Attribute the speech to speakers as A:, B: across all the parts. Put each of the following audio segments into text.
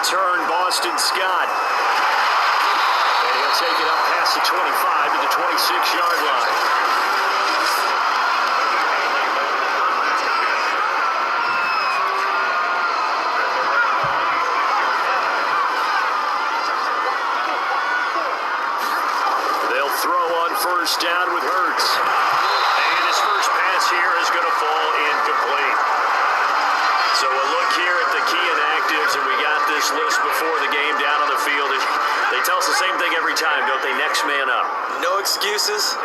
A: return, Boston Scott. And he'll take it up past the 25 to the 26-yard line. They'll throw on first down with Hurts. And his first pass here is going to fall incomplete. So a look here at the key inactives, and we got this list before the game down on the field. They tell us the same thing every time, don't they? Next man up.
B: No excuses.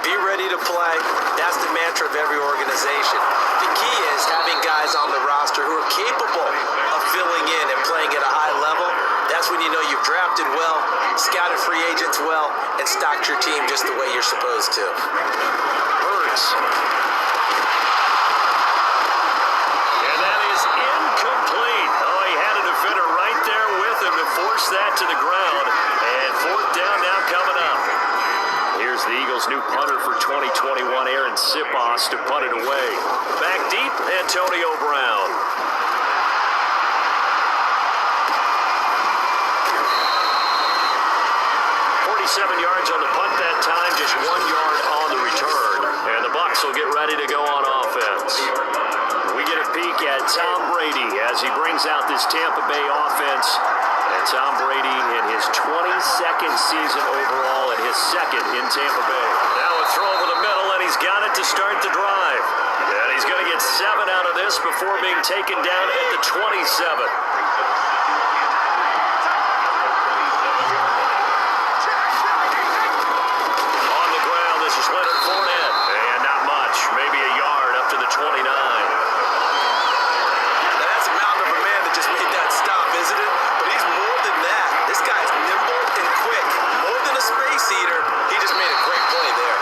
B: Be ready to play. That's the mantra of every organization. The key is having guys on the roster who are capable of filling in and playing at a high level. That's when you know you've drafted well, scouted free agents well, and stocked your team just the way you're supposed to.
A: Hurts. Force that to the ground, and fourth down now coming up. Here's the Eagles' new punter for 2021, Aaron Sipos, to punt it away. Back deep, Antonio Brown. Yards on the punt that time, just 1 yard on the return. And the Bucs will get ready to go on offense. We get a peek at Tom Brady as he brings out this Tampa Bay offense. And Tom Brady in his 22nd season overall and his second in Tampa Bay. Now a throw over the middle, and he's got it to start the drive. And he's going to get 7 out of this before being taken down at the 27. Maybe a yard up to the 29.
B: Now that's a mountain of a man that just made that stop, isn't it? But he's more than that. This guy's nimble and quick. More than a space eater, he just made a great play there.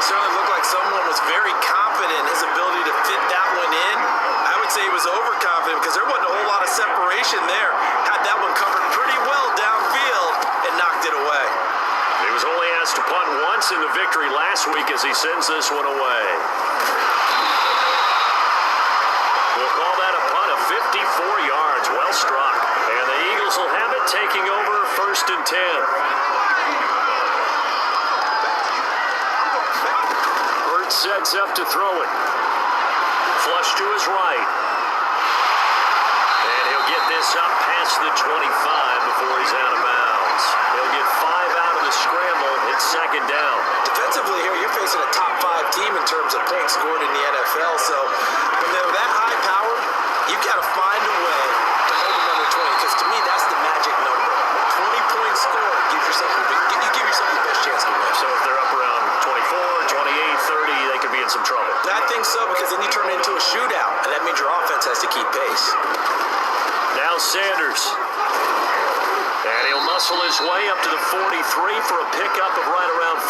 B: Certainly looked like someone was very confident in his ability to fit that one in. I would say he was overconfident because there wasn't a whole lot of separation there. Had that one covered pretty well downfield and knocked it away.
A: He was only asked to punt once in the victory last week as he sends this one away. We'll call that a punt of 54 yards. Well struck. And the Eagles will have it, taking over first and 10. Hurts sets up to throw it. Flush to his right. And he'll get this up past the 25 before he's out of bounds. He'll get 5 out of the scramble. It's second down.
B: Defensively here, you're facing a top 5 team in terms of points scored in the NFL. So when they're that high powered, you've got to find a way to hold them under 20. Because to me, that's the magic number. 20 points scored gives yourself the best chance to win.
A: So if they're up around 24, 28, 30, they could be in some trouble.
B: I think so, because then you turn it into a shootout, and that means your offense has to keep pace.
A: Now Sanders. And he'll muscle his way up to the 43 for a pickup of right around 5.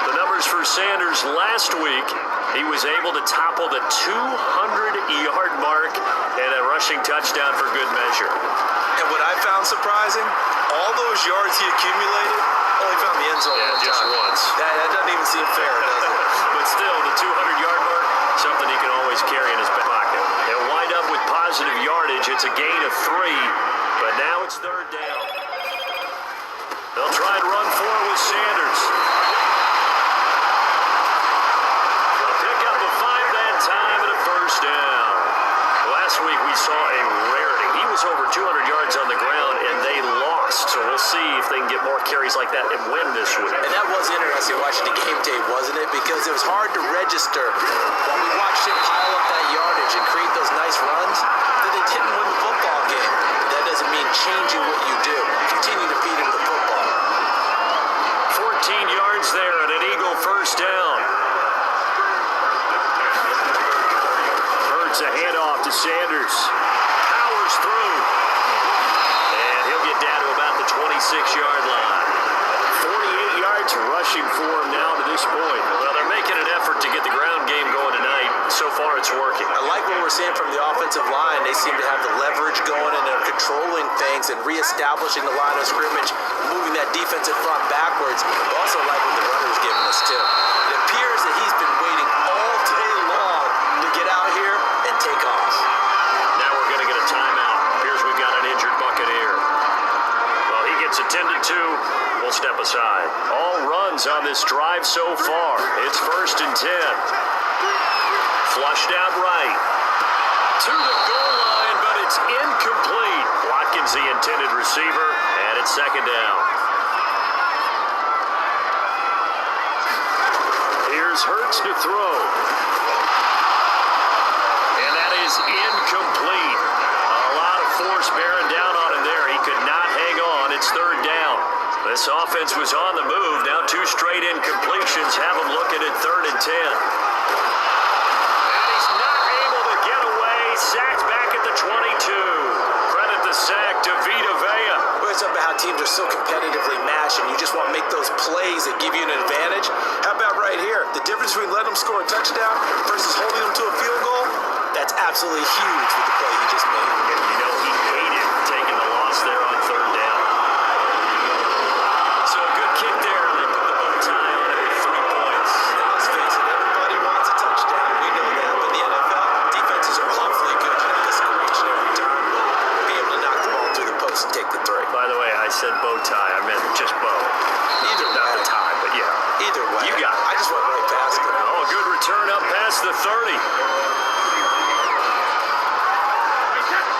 A: The numbers for Sanders last week, he was able to topple the 200-yard mark and a rushing touchdown for good measure.
B: And what I found surprising, all those yards he accumulated, only found the end zone one
A: just
B: time.
A: once.
B: That doesn't even seem fair, does it?
A: But still, the 200-yard mark, something he can always carry in his back pocket. He'll wind up with positive yardage. It's a gain of 3. But now it's third down. They'll try and run 4 with Sanders. A pickup of 5 that time and a first down. Last week we saw a rarity. He was over 200 yards on the ground, and they lost. So we'll see if they can get more carries like that and win this week.
B: And that was interesting watching the game tape, wasn't it? Because it was hard to register while we watched him pile up that yardage and create those nice runs that they didn't win the football game. That doesn't mean changing what you do. Continue to feed him the football.
A: 14 yards there and an Eagle first down. Hurts a handoff to Sanders. Powers through. And he'll get down to about the 26-yard line. 48 yards rushing for him now to this point. Well, they're making an effort to get the ground game going tonight. So far, it's working.
B: I like what we're seeing from the offensive line. They seem to have the leverage going, and they're controlling things and reestablishing the line of scrimmage, moving that defensive front backwards. I also like what the runner's giving us, too. It appears that he's been waiting all day long to get out here and take off.
A: Now we're going to get will step aside. All runs on this drive so far. It's 1st and 10. Flushed out right. To the goal line, but it's incomplete. Watkins the intended receiver, and it's 2nd down. Here's Hurts to throw. And that is incomplete. A lot of force bearing down on him there. He could not hang on. It's 3rd down. This offense was on the move. Now 2 straight incompletions have them looking at 3rd and 10. And he's not able to get away. Sacked back at the 22. Credit the sack to Vita Vea.
B: Well, it's about how teams are so competitively matched, and you just want to make those plays that give you an advantage. How about right here? The difference between letting them score a touchdown versus holding them to a field goal, that's absolutely huge with the play he just made.
A: And you know he hated taking the loss there on 3rd down. So a good kick there. They put the bow tie on it with 3 points.
B: And let's face it, everybody wants a touchdown. We know that. But the NFL, defenses are awfully good. You have to score each and every time. Be able to knock the ball through the post and take the 3.
A: By the way, I said bow tie. I meant just bow.
B: Either
A: Not
B: way.
A: the tie, but yeah.
B: Either way.
A: You got it.
B: I just went right past it.
A: Oh, good return up past the 30.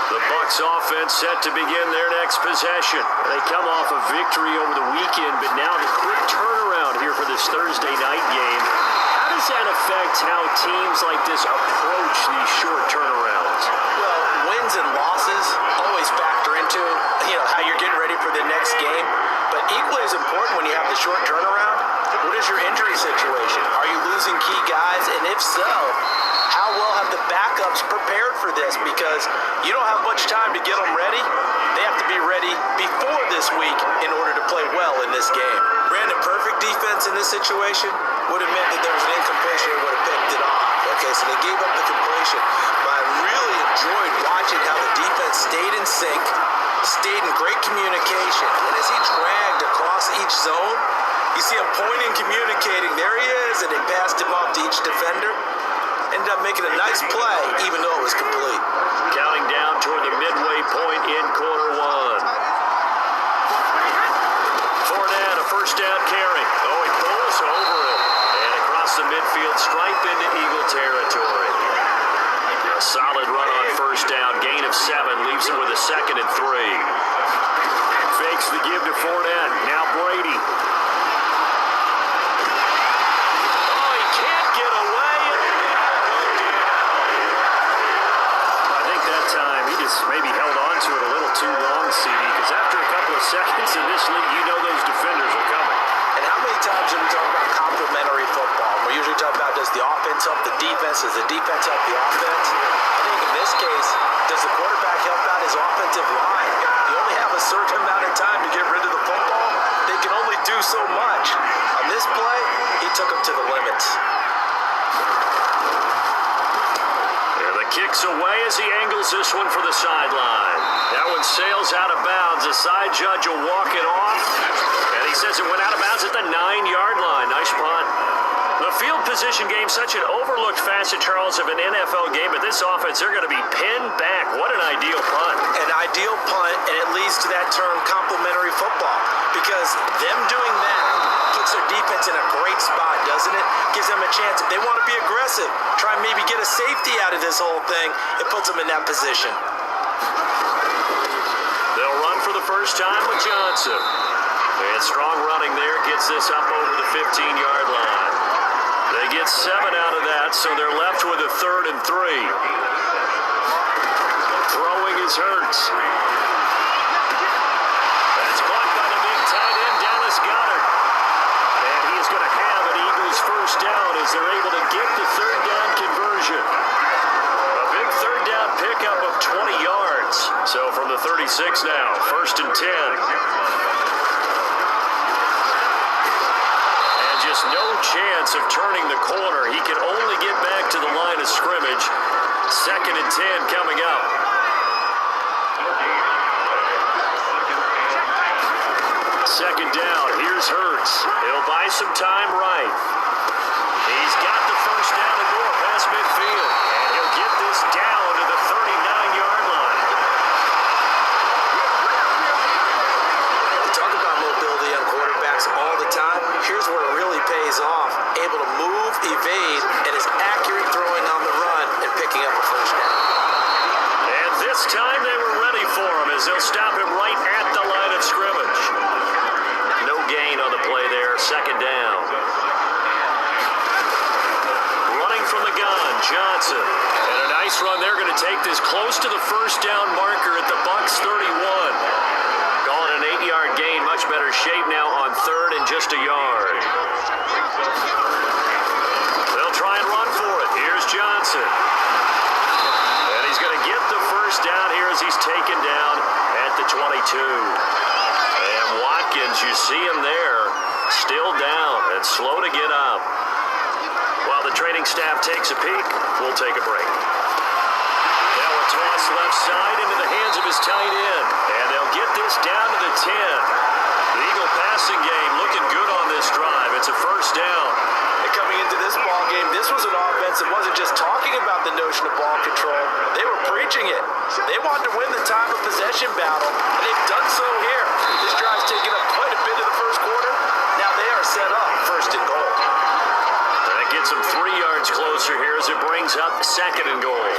A: The Bucs offense set to begin their next possession. They come off a victory over the weekend, but now the quick turnaround here for this Thursday night game. How does that affect how teams like this approach these short turnarounds?
B: Well, wins and losses always factor into, how you're getting ready for the next game. But equally as important when you have the short turnaround, what is your injury situation? Are you losing key guys? And if so, how well have the backups prepared for this? Because you don't have much time to get them ready. They have to be ready before this week in order to play well in this game. Brandon, perfect defense in this situation would have meant that there was an incompletion and would have picked it off. Okay, so they gave up the completion. But I really enjoyed watching how the defense stayed in sync, stayed in great communication. And as he dragged across each zone, you see him pointing, communicating. There he is, and they passed him off to each defender. Ended up making a nice play, even though it was complete.
A: Counting down toward the midway point in quarter 1. Fournette, a 1st down carry. Oh, he pulls over it. And across the midfield stripe into Eagle territory. A solid run on 1st down. Gain of 7 leaves him with a 2nd and 3. Fakes the give to Fournette. Now Brady. Oh, he can't get away. I think that time he just maybe held on to it a little too long, CD, because after a couple of seconds in this league, you know those defenders are coming.
B: And how many times are we talking about complementary football? We're usually talking about, does the offense help the defense? Does the defense help the offense? I think in this case, does the quarterback help out his offensive line? You only have a certain amount of time to get rid of the football. They can only do so much. On this play, he took them to the limits.
A: Kicks away as he angles this one for the sideline. That one sails out of bounds. The side judge will walk it off. And he says it went out of bounds at the 9-yard line. Nice punt. The field position game, such an overlooked facet, Charles, of an NFL game. But this offense, they're going to be pinned back. What an ideal punt.
B: An ideal punt, and it leads to that term complementary football. Because them doing that puts their defense in a great spot, doesn't it? Gives them a chance. If they want to be aggressive, try and maybe get a safety out of this whole thing, it puts them in that position.
A: They'll run for the first time with Johnson. And strong running there gets this up over the 15-yard line. They get 7 out of that, so they're left with a 3rd and 3. Throwing is Hurts. That's caught by the big tight end, Dallas Goedert. And he's going to have an Eagles 1st down as they're able to get the 3rd down conversion. A big 3rd down pickup of 20 yards. So from the 36 now, 1st and 10. Just no chance of turning the corner. He can only get back to the line of scrimmage. 2nd and 10 coming up. Second down. Here's Hurts. He'll buy some time right. He's got the 1st down and more past midfield. And he'll get this down to the 39-yard line.
B: Talk about mobility on quarterback. picking up a first down.
A: And this time they were ready for him as they'll stop him right at the line of scrimmage. No gain on the play there, second down. Running from the gun, Johnson. And a nice run. They're going to take this close to the first down marker at the Bucs 31. Calling an 8-yard gain, much better shape now on third and just a yard. They'll try and run for it. Here's Johnson. And he's going to get the first down here as he's taken down at the 22. And Watkins, you see him there, still down and slow to get up. While the training staff takes a peek, we'll take a break. Now a toss left side into the hands of his tight end. And they'll get this down to the 10. The Eagle passing game looking good on this drive. It's a first down.
B: And coming into this ball game, this was an offense that wasn't just talking about the notion of ball control. They were preaching it. They wanted to win the time of possession battle, and they've done so here. This drive's taken up quite a bit of the first quarter. Now they are set up first and goal.
A: That gets them 3 yards closer here as it brings up second and goal.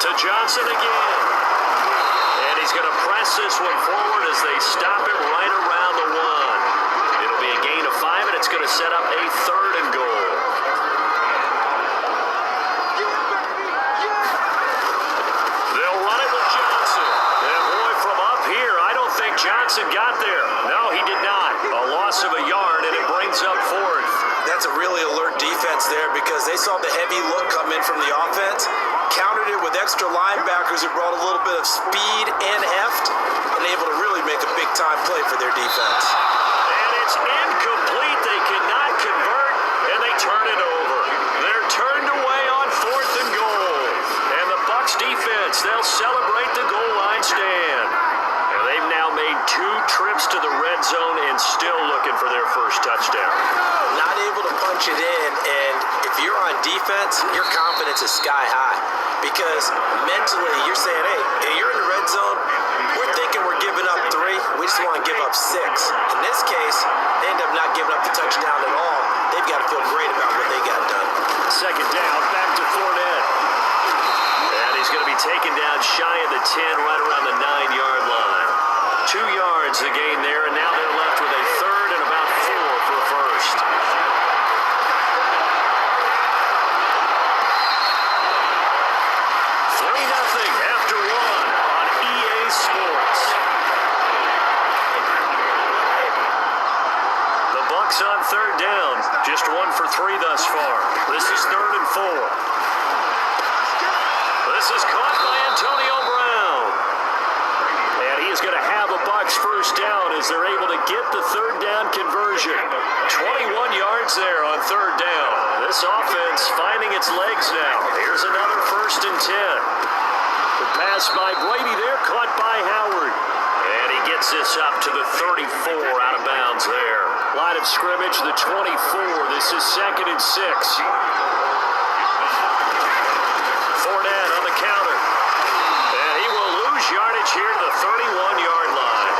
A: To Johnson again. And he's going to press this one forward as they stop him right around the 1. It'll be a gain of 5, and it's going to set up a third and goal. They'll run it with Johnson. And boy, from up here, I don't think Johnson got there. No, he did not. A loss of a yard, and it brings up fourth.
B: That's a really alert defense there because they saw the heavy look come in from the offense, countered it with extra linebackers who brought a little bit of speed and heft, and able to really make a big-time play for their defense.
A: And it's incomplete. They cannot convert, and they turn it over. They're turned away on fourth and goal. And the Bucs defense, they'll celebrate the goal line stand. And they've now made 2 trips to the red zone and still looking for their first touchdown.
B: Not able to punch it in, and if you're on defense, your confidence is sky high because mentally you're saying, hey, you're in the red zone, we're thinking we're giving up 3, we just want to give up 6. In this case, they end up not giving up the touchdown at all. They've got to feel great about what they got done.
A: Second down, back to Fournette. And he's going to be taken down shy of the 10, right around the 9-yard line. 2 yards the gain there, and now they're left with a third and about 4 for a first. 3-0 after 1 on EA Sports. The Bucs on third down, just 1 for 3 thus far. This is third and 4. This is caught by Antonio Brown. And he is going to have a Bucs first down as they're able to get the third down conversion. 21 yards there on third down. This offense finding its legs now. Here's another first and 10. The pass by Brady there, caught by Howard. And he gets this up to the 34, out of bounds there. Line of scrimmage, the 24. This is second and 6. Fournette on the counter. And he will lose yardage here to the 31-yard line.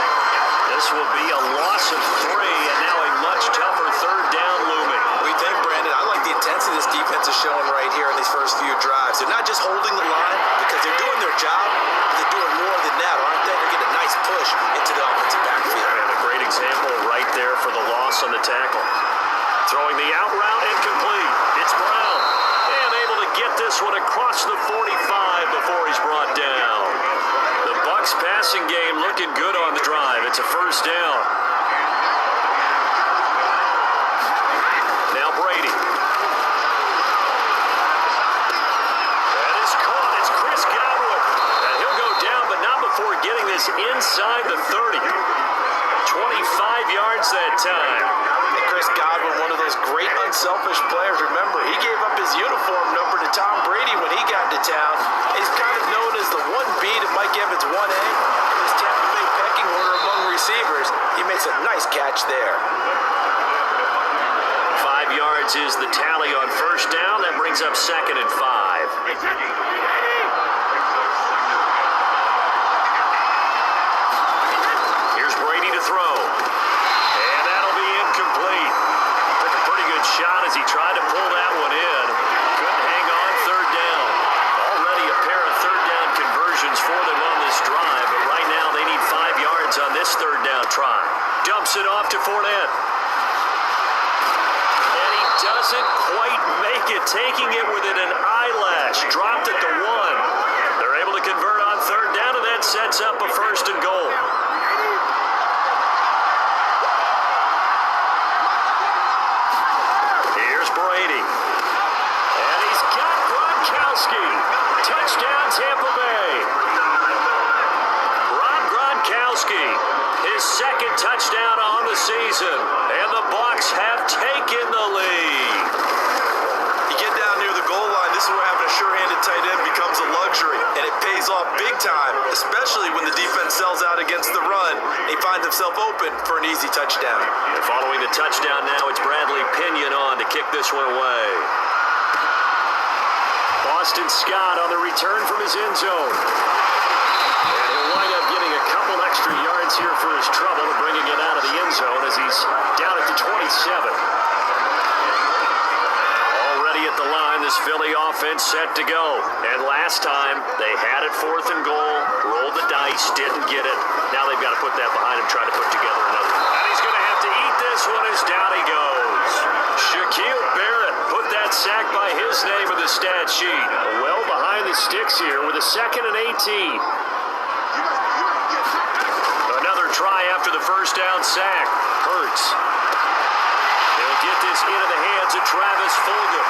A: This will be a loss of 3, and now a much tougher third down looming.
B: We think, Brandon, I like the intensity this defense is showing right here in these first few drives. They're not just holding the line because they're doing their job, but they're doing more than that, aren't they? They're getting a nice push into the offensive backfield.
A: And a great example right there for the loss on the tackle. Throwing the out route incomplete. It's Brown. And able to get this one across the 45 before he's brought down. The Bucs passing game looking good on the drive. It's a first down. Now Brady. That is caught. It's Chris Godwin. And he'll go down, but not before getting this inside the 30. 25 yards that time.
B: And Chris Godwin, one of those great unselfish players. Remember, he gave up his uniform number to Tom Brady when he got to town. And he's kind of known as the 1B to Mike Evans' 1A in this Tampa Bay pecking order among receivers. He makes a nice catch there.
A: 5 yards is the tally on first down. That brings up second and 5. Here's Brady to throw. And that'll be incomplete. Took a pretty good shot as he tried to pull Drops it off to Fournette. And he doesn't quite make it, taking it within an eyelash. Dropped it to 1. They're able to convert on third down, and that sets up a 1st and goal. Here's Brady. And he's got Gronkowski. Touchdown, Tampa Bay. Gronkowski, his 2nd touchdown on the season, and the Bucs have taken the lead.
B: You get down near the goal line, this is where having a sure-handed tight end becomes a luxury, and it pays off big time, especially when the defense sells out against the run, and he finds himself open for an easy touchdown.
A: And following the touchdown now, it's Bradley Pinion on to kick this one away. Boston Scott on the return from his end zone. And he'll wind up getting a couple extra yards here for his trouble and bringing it out of the end zone as he's down at the 27. Already at the line, this Philly offense set to go. And last time, they had it 4th and goal, rolled the dice, didn't get it. Now they've got to put that behind him, try to put together another one. And he's going to have to eat this one as down he goes. Shaquille Barrett put that sack by his name in the stat sheet. Well behind the sticks here with a 2nd and 18. Another try after the first down sack. Hurts. He'll get this into the hands of Travis Fulgham.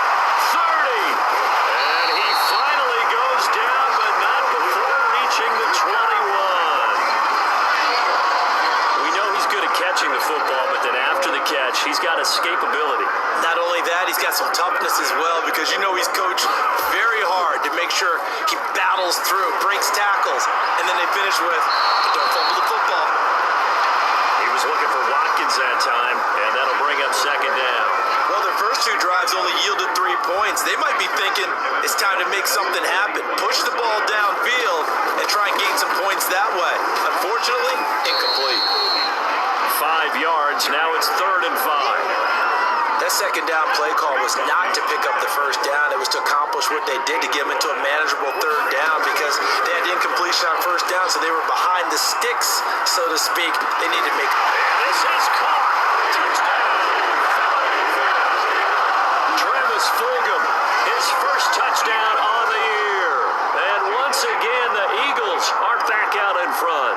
A: 30. And he finally goes down, but not before reaching the 21. We know he's good at catching the football, but then after the catch, he's got escapability.
B: Not only that, he's got some toughness as well, because you know he's coached very hard to make sure he battles through, breaks tackles, and then they finish with, don't fumble the football.
A: He was looking for Watkins that time, and that'll bring up 2nd down.
B: Well, their first 2 drives only yielded 3 points. They might be thinking it's time to make something happen. Push the ball downfield and try and gain some points that way. Unfortunately, incomplete.
A: 5 yards, now it's 3rd and 5.
B: That 2nd down play call was not to pick up the 1st down. It was to accomplish what they did to get them into a manageable 3rd down, because they had incompletion on 1st down, so they were behind the sticks, so to speak. They needed to make...
A: And this is caught. Touchdown. Travis Fulgham, his 1st touchdown on the year. And once again, the Eagles are back out in front.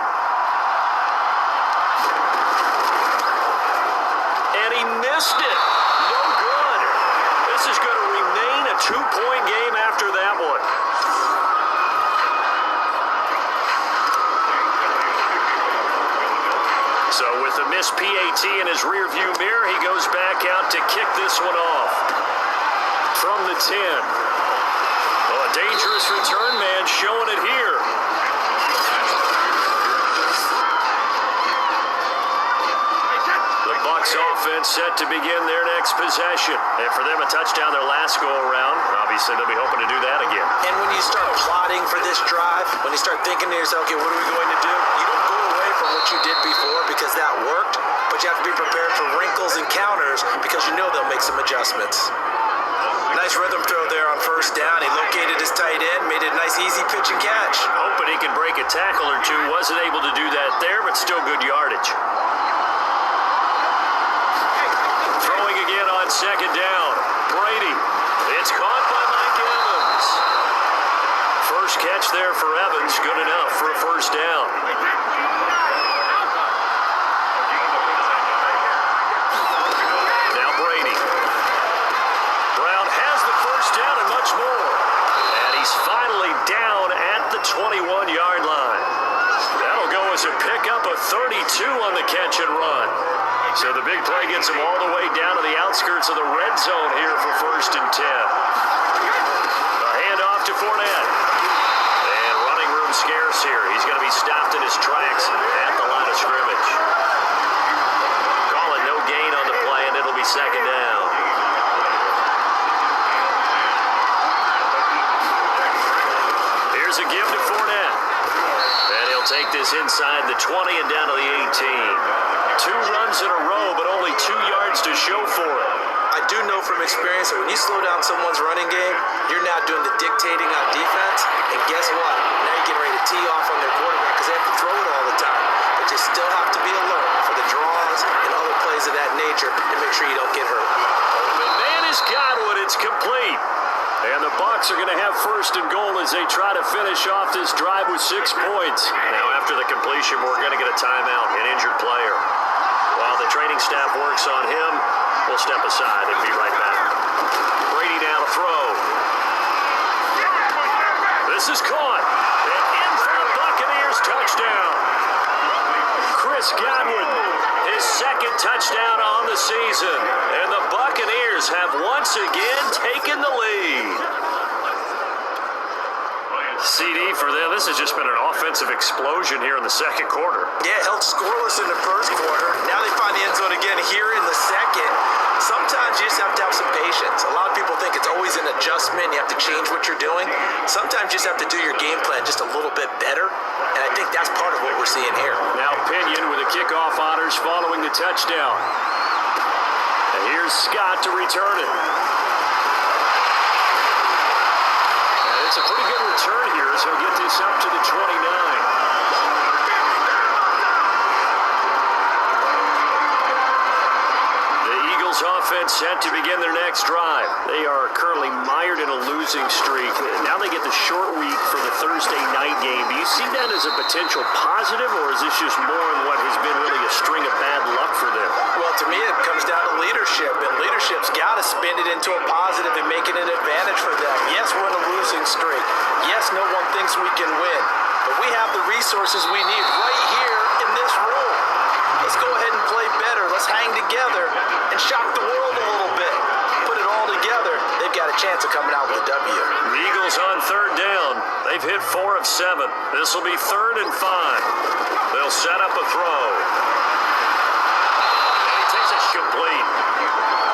A: And he missed it. No good. This is going to remain a 2-point game after that one. So with the missed PAT in his rearview mirror, he goes back out to kick this one off. From the 10. Well, a dangerous return man showing it here. Bucs offense set to begin their next possession. And for them, a touchdown their last go-around. Obviously, they'll be hoping to do that again.
B: And when you start plotting for this drive, when you start thinking to yourself, okay, what are we going to do? You don't go away from what you did before because that worked, but you have to be prepared for wrinkles and counters because you know they'll make some adjustments. Nice rhythm throw there on 1st down. He located his tight end, made it a nice easy pitch and catch.
A: Hoping he can break a tackle or two. Wasn't able to do that there, but still good yardage. Throwing again on 2nd down. Brady. It's caught by Mike Evans. First catch there for Evans. Good enough for a 1st down. Now Brady. Brown has the 1st down and much more. And he's finally down at the 21-yard line. That'll go as a pickup of 32 on the catch and run. So the big play gets him all the way down to the outskirts of the red zone here for 1st and 10. A handoff to Fournette. And running room scarce here. He's going to be stopped in his tracks at the line of scrimmage. Call it no gain on the play, and it'll be 2nd down. Here's a give to Fournette. And he'll take this inside the 20 and down to the 18. 2 runs in a row, but only 2 yards to show for it.
B: I I do know from experience that when you slow down someone's running game, you're now doing the dictating on defense. And guess what? Now you're getting ready to tee off on their quarterback because they have to throw it all the time. But you still have to be alert for the draws and other plays of that nature to make sure you don't get hurt.
A: The man has got one. It's complete. And the Bucs are going to have first and goal as they try to finish off this drive with 6 points. Now, after the completion, we're going to get a timeout, an injured player. While the training staff works on him, we'll step aside and be right back. Brady now to throw. This is caught. And in for the Buccaneers, touchdown. Chris Godwin, his second touchdown on the season. And the Buccaneers have once again taken the lead. CD for them. This has just been an offensive explosion here in the second quarter.
B: Yeah, held scoreless in the first quarter. Now they find the end zone again here in the second. Sometimes you just have to have some patience. A lot of people think it's always an adjustment. You have to change what you're doing. Sometimes you just have to do your game plan just a little bit better. And I think that's part of what we're seeing here.
A: Now Pinion with the kickoff honors following the touchdown. And here's Scott to return it. And it's a pretty good return here as he'll get this up to the 29. Offense set to begin their next drive. They are currently mired in a losing streak. Now they get the short week for the Thursday night game. Do you see that as a potential positive, or is this just more in what has been really a string of bad luck for them?
B: Well, to me, it comes down to leadership, and leadership's got to spin it into a positive and make it an advantage for them. Yes, we're in a losing streak. Yes, no one thinks we can win, but we have the resources we need right here in this room. Let's go ahead and play better. Let's hang together and shock the world a little bit. Put it all together. They've got a chance of coming out with a W.
A: The Eagles on third down. They've hit 4 of 7. This will be 3rd and 5. They'll set up a throw. And he takes it complete.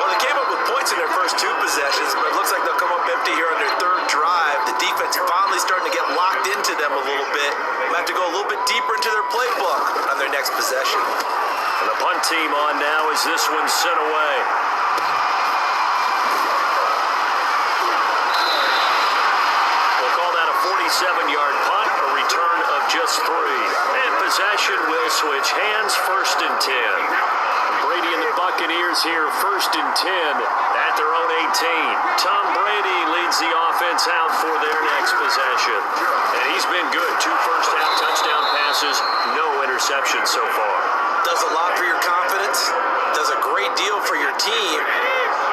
B: Well, they came up with points in their first 2 possessions, but it looks like they'll come up empty here on their third drive. The defense finally starting to get locked into them a little bit. We'll have to go a little bit deeper into their playbook on their next possession.
A: And the punt team on now as this one's sent away. We'll call that a 47-yard punt, a return of just 3. And possession will switch hands, 1st and 10. Brady and the Buccaneers here, 1st and 10 at their own 18. Tom Brady leads the offense out for their next possession. And he's been good. 2 first-half touchdown passes, no interceptions so far.
B: Does a lot for your confidence, does a great deal for your team,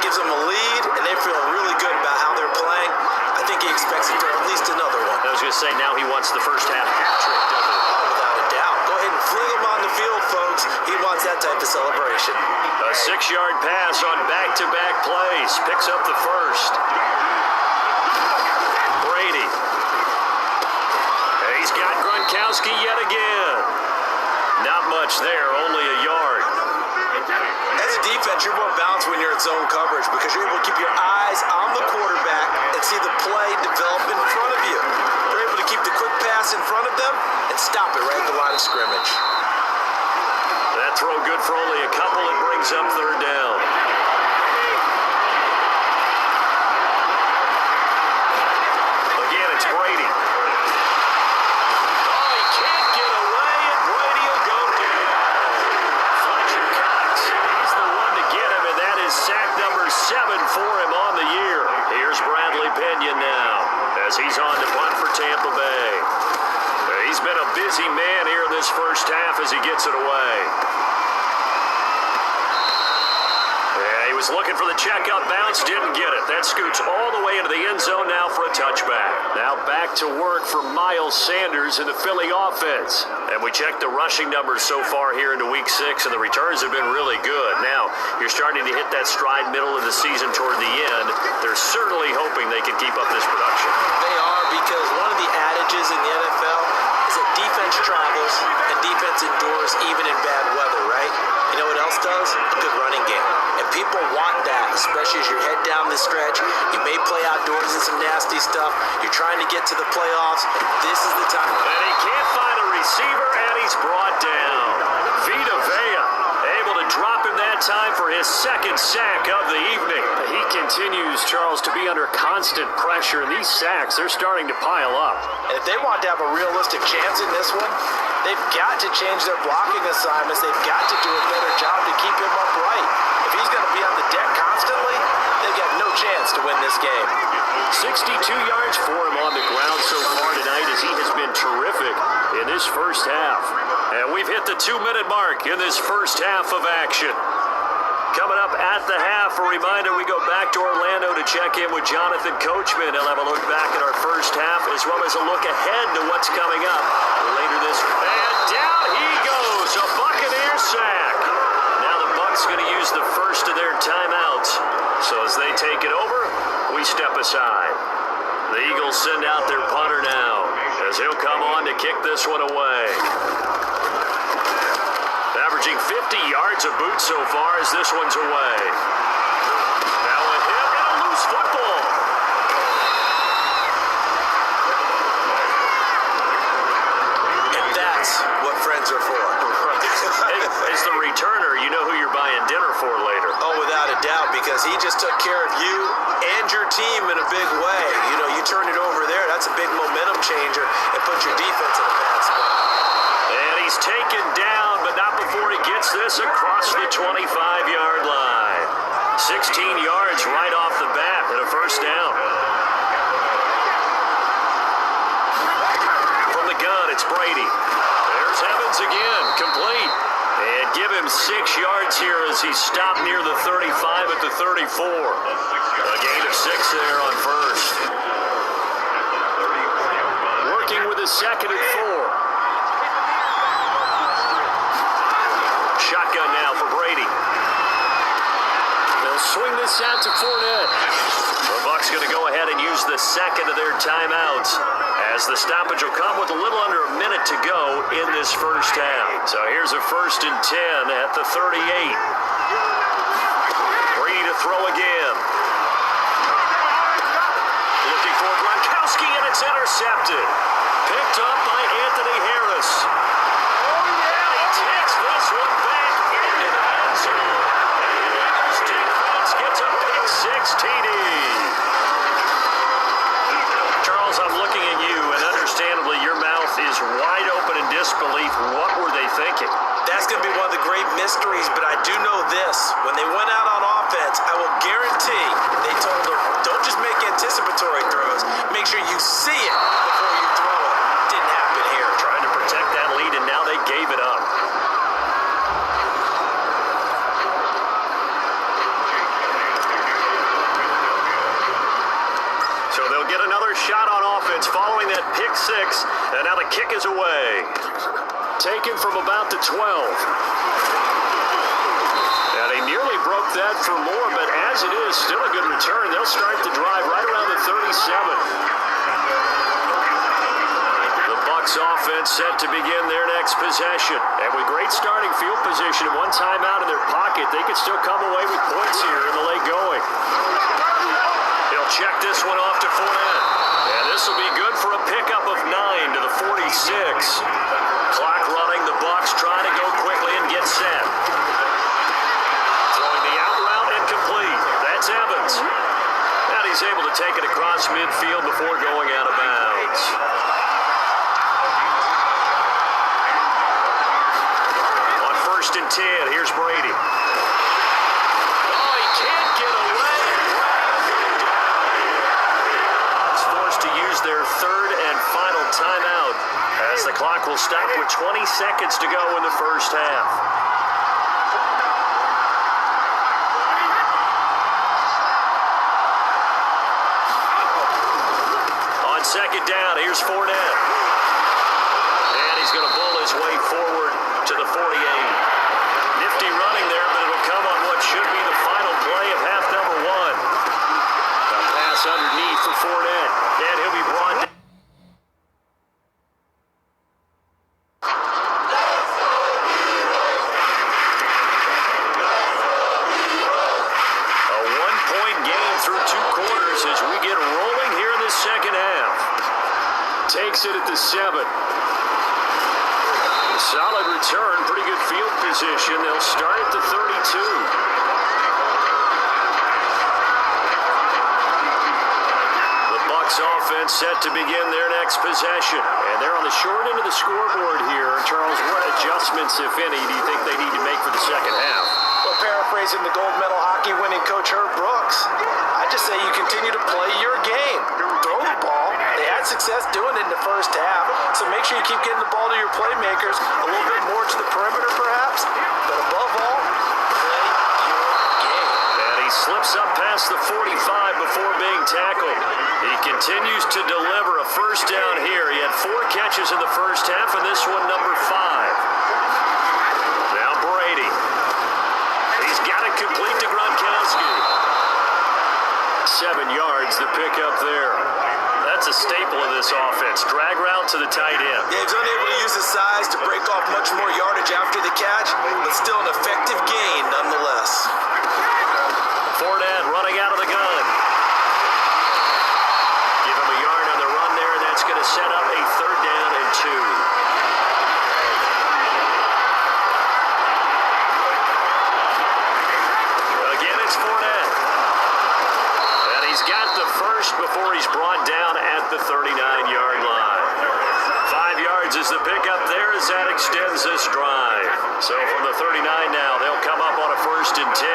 B: gives them a lead, and they feel really good about how they're playing. I think he expects to throw at least another one.
A: I was going to say, now he wants the first half hat trick, doesn't he?
B: Oh, without a doubt. Go ahead and fling him on the field, folks. He wants that type of celebration.
A: A 6-yard pass on back-to-back plays. Picks up the first. Brady. And he's got Gronkowski yet again. Not much there, only a yard.
B: As a defense, you're more balanced when you're in zone coverage because you're able to keep your eyes on the quarterback and see the play develop in front of you. You're able to keep the quick pass in front of them and stop it right at the line of scrimmage.
A: That throw good for only a couple. It brings up 3rd down. Again, it's Brady. Sack number 7 for him on the year. Here's Bradley Pinion now as he's on to punt for Tampa Bay. He's been a busy man here in this first half as he gets it away. Yeah, he was looking for the checkup bounce, didn't get it. That scoots all the way into the end zone now for a touchback. Now back to work for Miles Sanders in the Philly offense. And we checked the rushing numbers so far here into week 6, and the returns have been really good. Now, you're starting to hit that stride middle of the season toward the end. They're certainly hoping they can keep up this production.
B: They are, because one of the adages in the NFL is that defense travels and defense endures even in bad weather, right? You know what else does? A good running game. And people want that, especially as you head down the stretch. You may play outdoors in some nasty stuff. You're trying to get to the playoffs. This is the time.
A: And he can't find a receiver, and he's brought down. Vita Vea Able to drop him that time for his second sack of the evening. He continues, Charles, to be under constant pressure, and these sacks, they're starting to pile up.
B: And if they want to have a realistic chance in this one, they've got to change their blocking assignments. They've got to do a better job to keep him upright. If he's going to be on the deck constantly, they've got no chance to win this game.
A: 62 yards for him on the ground so far tonight as he has been terrific in this first half. And we've hit the 2-minute mark in this first half of action. Coming up at the half, a reminder, we go back to Orlando to check in with Jonathan Coachman. He'll have a look back at our first half as well as a look ahead to what's coming up later this. And down he goes, a Buccaneer sack. Now the Bucs going to use the first of their timeouts. So as they take it over, we step aside. The Eagles send out their punter now as he'll come on to kick this one away. Averaging 50 yards a boot so far as this one's away. Now a hit and a loose football.
B: And that's what friends are for.
A: Hey, as the returner, you know who you're buying dinner for later.
B: Oh, without a doubt, because he just took care of you and your team in a big way. You know, you turn it over there, that's a big momentum changer and puts your defense in a bad spot.
A: And he's taken down, but not before he gets this across the 25-yard line. 16 yards right off the bat and a first down. From the gun, it's Brady. There's Evans again, complete. And give him 6 yards here as he stopped near the 35 at the 34. A gain of 6 there on first. Working with his second and 4. Shotgun now for Brady. They'll swing this out to Fournette. The Bucs going to go ahead and use the second of their timeouts as the stoppage will come with a little under a minute to go in this first half. So here's a 1st and 10 at the 38. Brady to throw again. Looking for Gronkowski, and it's intercepted. Picked up by Anthony Harris. And he takes this one back into the end zone. And the Eagles defense gets a pick 6 TD. Charles, I'm looking at you, and understandably, your mouth is wide open in disbelief. What were they thinking?
B: That's going to be one of the great mysteries, but I do know this. When they went out on offense, I will guarantee they told them, don't just make anticipatory throws. Make sure you see it before you throw it. Didn't happen here.
A: Trying to protect that lead, and now they gave it up. So they'll get another shot on offense following that pick 6, and now the kick is away. Taken from about the 12. And he nearly broke that for more, but as it is, still a good return. They'll start the drive right around the 37. The Bucs offense set to begin their next possession. And with great starting field position and one timeout in their pocket, they could still come away with points here in the late going. He'll check this one off to Fournette. And this will be good for a pickup of 9 to the 46. Clock running, the Bucs trying to go quickly and get set. Throwing the out route incomplete. That's Evans. And he's able to take it across midfield before going out of bounds. On 1st and 10, here's Brady. Oh, he can't get away. He's forced to use their 3rd and final timeout as the clock will stop with 20 seconds to go in the first half. On 2nd down, here's Fournette. And he's going to bull his way forward to the 48. Nifty running there, but it'll come on what should be the final play of half number 1. A pass underneath for Fournette. And he'll be brought down. Takes it at the 7. Solid return, pretty good field position. They'll start at the 32. Offense set to begin their next possession. And they're on the short end of the scoreboard here. Charles, what adjustments, if any, do you think they need to make for the second half?
C: Well, paraphrasing the gold medal hockey winning coach Herb Brooks, I just say you continue to play your game. Throw the ball. They had success doing it in the first half, so make sure you keep getting the ball to your playmakers, a little bit more to the perimeter perhaps, but above all, play your game.
A: And he slips up past the 45 before being tackled. He continues to deliver a first down here. He had 4 catches in the first half, and this one number 5. Now Brady. He's got it complete to Gronkowski. 7 yards, the pickup there. That's a staple of this offense. Drag route to the tight end.
B: Yeah, he's unable to use his size to break off much more yardage after the catch, but still an effective gain nonetheless.
A: Fournette running out of the gun. Give him a yard on the run there, and that's going to set up a 3rd down and 2. Again, it's Fournette. And he's got the first before he's brought down at the 39-yard line. 5 yards is the pickup there as that extends this drive. So from the 39 now, they'll come up on a 1st and 10.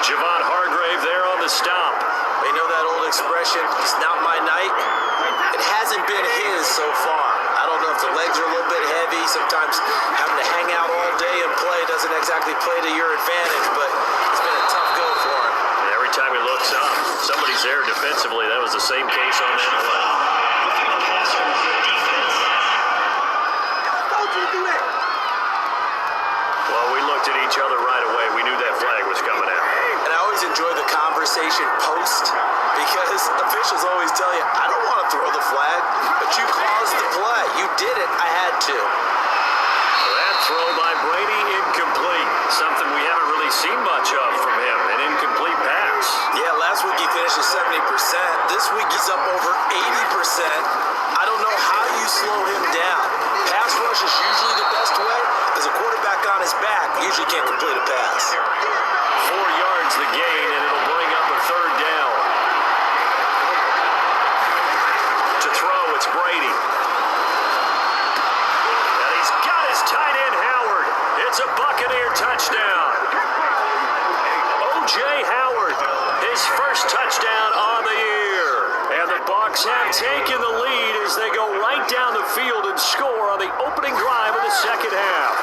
A: Javon Hargrave there on the stop.
B: They know that old expression, it's not my night. It hasn't been his so far. I don't know if the legs are a little bit heavy. Sometimes having to hang out all day and play doesn't exactly play to your advantage, but it's been a tough go for him.
A: And every time he looks up, somebody's there defensively. That was the same case on that play. Well, we looked at each other right away. We knew that flag was coming out.
B: And I always enjoy the conversation post because officials always tell you, I don't want to throw the flag, but you caused the play. You did it. I had to.
A: That throw by Brady, incomplete. Something we haven't really seen much of from him, an incomplete pass.
B: Yeah, last week he finished at 70%. This week he's up over 80%. I don't know how you slow him down. Pass rush is usually the best way. As a quarterback on his back, usually can't complete a pass.
A: 4 yards the gain, and it'll bring up a 3rd down. To throw, it's Brady. And he's got his tight end, Howard. It's a Buccaneer touchdown. O.J. Howard, his first touchdown on the year. And the Bucs have taken the lead as they go right down the field and score on the opening drive of the second half.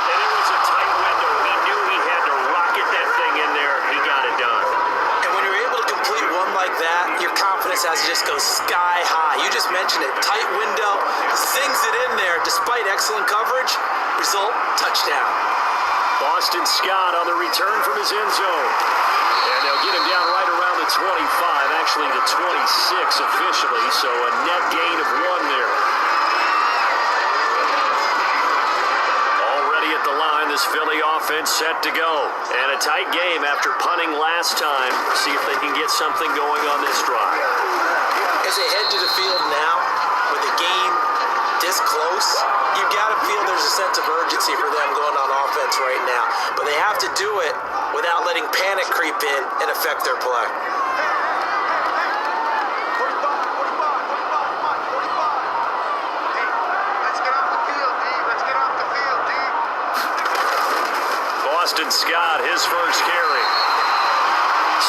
A: And it was a tight window. He knew he had to rocket that thing in there. He got it done.
B: And when you're able to complete one like that, your confidence has to just go sky high. You just mentioned it. Tight window, zings it in there despite excellent coverage. Result, touchdown.
A: Boston Scott on the return from his end zone. And they'll get him down right around the 25, actually the 26 officially, so a net gain of 1 there. Already at the line, this Philly offense set to go. And a tight game after punting last time. See if they can get something going on this drive.
B: As they head to the field now, with the game this close, you got to feel there's a sense of urgency for them going on offense right now. But they have to do it without letting panic creep in and affect their play.
A: Boston Scott, his first carry.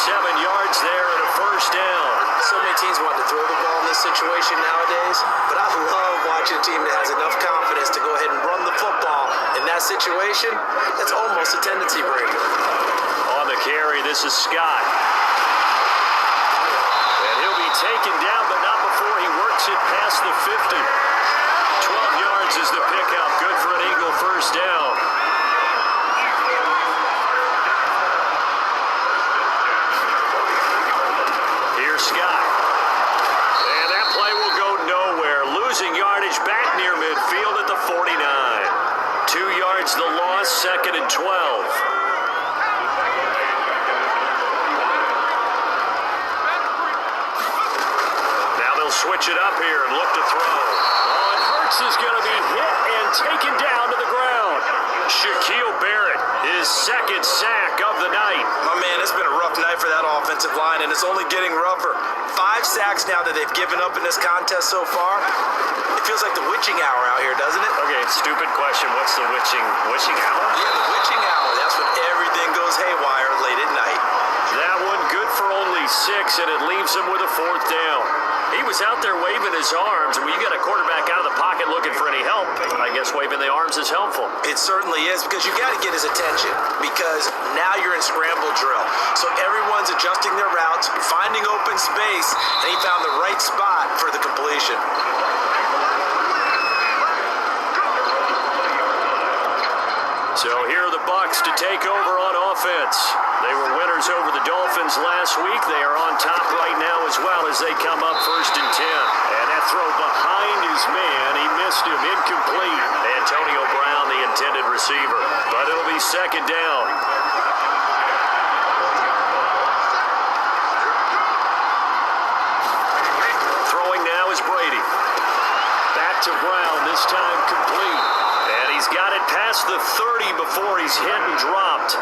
A: 7 yards there and a first down.
B: So many teams want to throw the ball in this situation nowadays, but I love watching a team that has enough confidence to go ahead and run the football. In that situation, that's almost a tendency breaker.
A: On the carry, this is Scott. And he'll be taken down, but not before he works it past the 50. 12 yards is the pickup. Good for an Eagle first down. Here's Scott. And that play will go nowhere. Losing yardage back near midfield at the 49. 2 yards the loss, 2nd and 12. switch it up here and look to throw. Oh, and Hurts is going to be hit and taken down to the ground. Shaquille Barrett, his second sack of the night.
B: My man, it's been a rough night for that offensive line, and it's only getting rougher. 5 sacks now that they've given up in this contest so far. It feels like the witching hour out here, doesn't it?
A: Okay, stupid question. What's the witching hour?
B: Yeah, the witching hour. That's when everything goes haywire late at night.
A: That one good for only 6, and it leaves him with a 4th down. He was out there waving his arms, and when you got a quarterback out of the pocket looking for any help, I guess waving the arms is helpful.
B: It certainly is, because you got to get his attention, because now you're in scramble drill. So everyone's adjusting their routes, finding open space, and he found the right spot for the completion.
A: So here are the Bucs to take over on offense. They were winners over the Dolphins last week. They are on top right now as well as they come up 1st and 10. And that throw behind his man, he missed him, incomplete. Antonio Brown, the intended receiver. But it'll be 2nd down. Throwing now is Brady. Back to Brown, this time complete. And he's got it past the 30 before he's hit and dropped.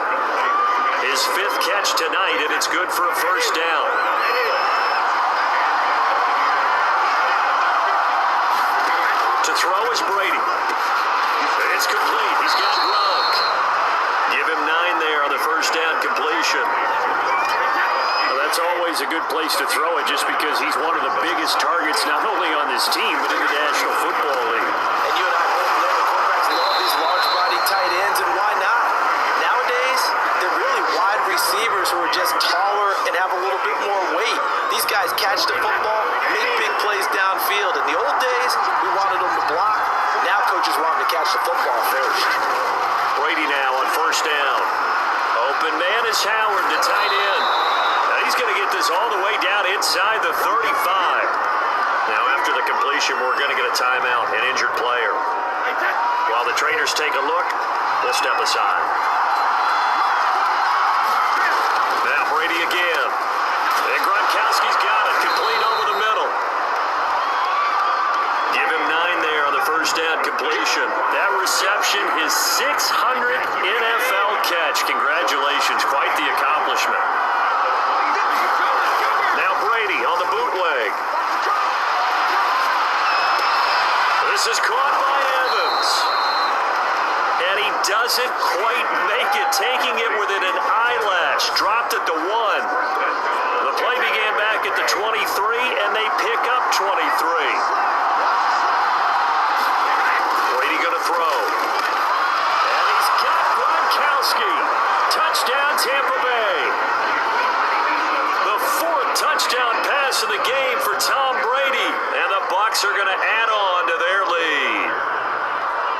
A: His 5th catch tonight, and it's good for a 1st down. To throw is Brady. It's complete. He's got Gronk. Give him 9 there on the 1st down completion. Well, that's always a good place to throw it just because he's one of the biggest targets not only on this team but in the National Football League.
B: And you and I both know the quarterbacks love these large-body tight ends, and why not? Nowadays, they're really wide receivers who are just taller and have a little bit more weight. These guys catch the football, make big plays downfield. In the old days, we wanted them to block. Now coaches want them to catch the football first.
A: Brady now on 1st down. Open man is Howard, the tight end. Now he's going to get this all the way down inside the 35. Now after the completion, we're going to get a timeout, an injured player. While the trainers take a look, we'll step aside. Now Brady again. And Gronkowski's got it, complete over the middle. Give him 9 there on the 1st down completion. That reception, his 600th NFL catch. Congratulations, quite the accomplishment. Now Brady on the bootleg. This is caught by Evans. And he doesn't quite make it, taking it within an eyelash. Dropped at the 1. The play began back at the 23, and they pick up 23. Brady going to throw. And he's got Gronkowski. Touchdown, Tampa Bay. The 4th touchdown pass of the game for Tom Brady. And the Bucs are going to add on to their lead.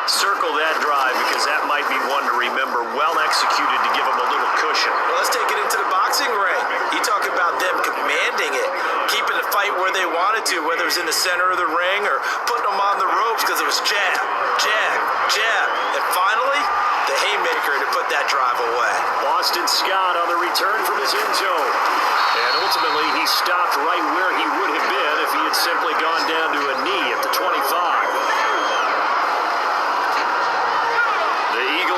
A: Circle that drive because that might be one to remember. Well executed to give them a little cushion.
B: Well, let's take it into the boxing ring. You talk about them commanding it, keeping the fight where they wanted to, whether it was in the center of the ring or putting them on the ropes because it was jab, jab, jab. And finally, the haymaker to put that drive away.
A: Boston Scott on the return from his end zone. And ultimately, he stopped right where he would have been if he had simply gone down to a knee at the 25.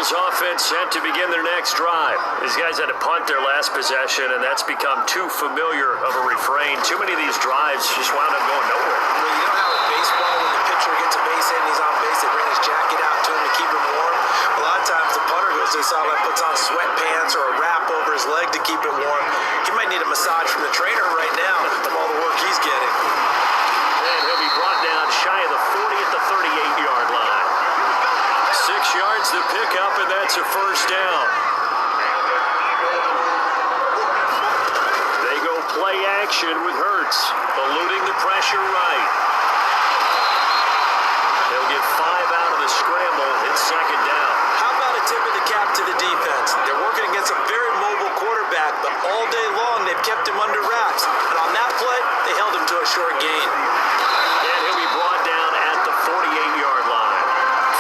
A: Offense set to begin their next drive. These guys had to punt their last possession, and that's become too familiar of a refrain. Too many of these drives just wound up going nowhere.
B: Well, you know how in baseball, when the pitcher gets a base hit and he's on base, they bring his jacket out to him to keep him warm. A lot of times the punter goes to the sideline, puts on sweatpants or a wrap over his leg to keep it warm. He might need a massage from the trainer right now from all the work he's getting.
A: And he'll be brought down shy of the 40 at the 38-yard line. 6 yards to pick up, and that's a 1st down. They go play action with Hurts, eluding the pressure right. They'll get 5 out of the scramble. It's 2nd down.
B: How about a tip of the cap to the defense? They're working against a very mobile quarterback, but all day long they've kept him under wraps. And on that play, they held him to a short gain.
A: And he'll be brought down at the 48-yard line.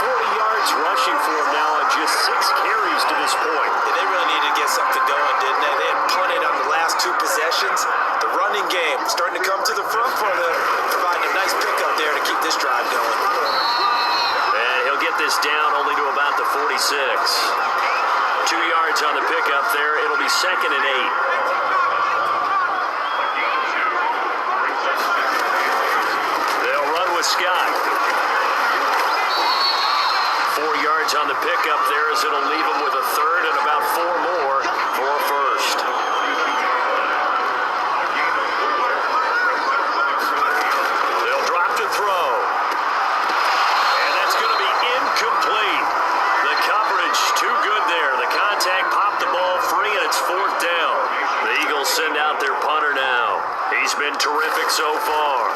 A: 40 yards rushing for him now on just 6 carries to this point.
B: Yeah, they really needed to get something going, didn't they? They had punted on the last 2 possessions. The running game starting to come to the front for them, providing a
A: 46. 2 yards on the pickup there. It'll be 2nd and 8. They'll run with Scott. 4 yards on the pickup there as it'll leave them with a third and about 4 more for a first. They'll drop to throw. And that's going to be incomplete. The coverage too good there. The contact popped the ball free and it's 4th down. The Eagles send out their punter now. He's been terrific so far.